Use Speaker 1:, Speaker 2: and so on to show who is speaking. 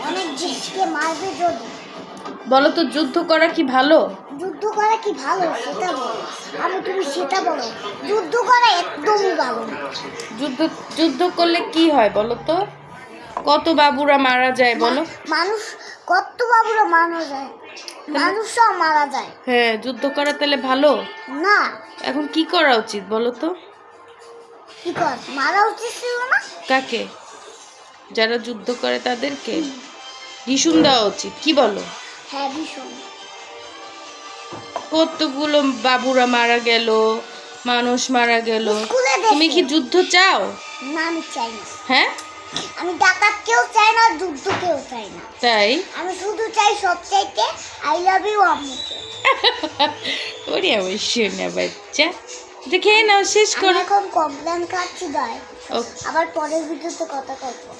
Speaker 1: অনেক দেশকে মারবে যদি।
Speaker 2: বলো তো যুদ্ধ করা কি ভালো?
Speaker 1: যুদ্ধ করা কি ভালো সেটা বলো। তুমি সেটা বলো। যুদ্ধ করা একদমই ভালো না।
Speaker 2: যুদ্ধ করলে কি হয় বলো তো? কত বাবুরা মারা যায় বলো?
Speaker 1: মানুষ কত বাবুরা মারা যায়, মানুষও মারা যায়।
Speaker 2: হ্যাঁ, যুদ্ধ করা তাহলে ভালো
Speaker 1: না।
Speaker 2: এখন কি করা উচিত বলো তো?
Speaker 1: কি কর মারা উচিত ছিল না?
Speaker 2: কাকে? যারা যুদ্ধ করে তাদেরকে ভীষণ দেওয়া উচিত, কি বলো?
Speaker 1: হ্যাঁ, ভীষণ।
Speaker 2: কতগুলো বাবুরা মারা গেল, মানুষ মারা গেল। তুমি কি যুদ্ধ চাও?
Speaker 1: না, আমি চাই না।
Speaker 2: হ্যাঁ,
Speaker 1: আমি ডাকাত কেউ চাই না, যুদ্ধ কেউ চাই না।
Speaker 2: তাই
Speaker 1: আমি শুধু চাই সব চাইতে আই লাভ ইউ আম্মুকে।
Speaker 2: ওরে অবশ্যই না বাচ্চা, এটা খেয়ে নাও, শেষ করো।
Speaker 1: এখন কমপ্লেন খাচ্ছি, দাঁড়ায়
Speaker 2: ও
Speaker 1: আবার পরের ভিডিওতে কথা বলবো।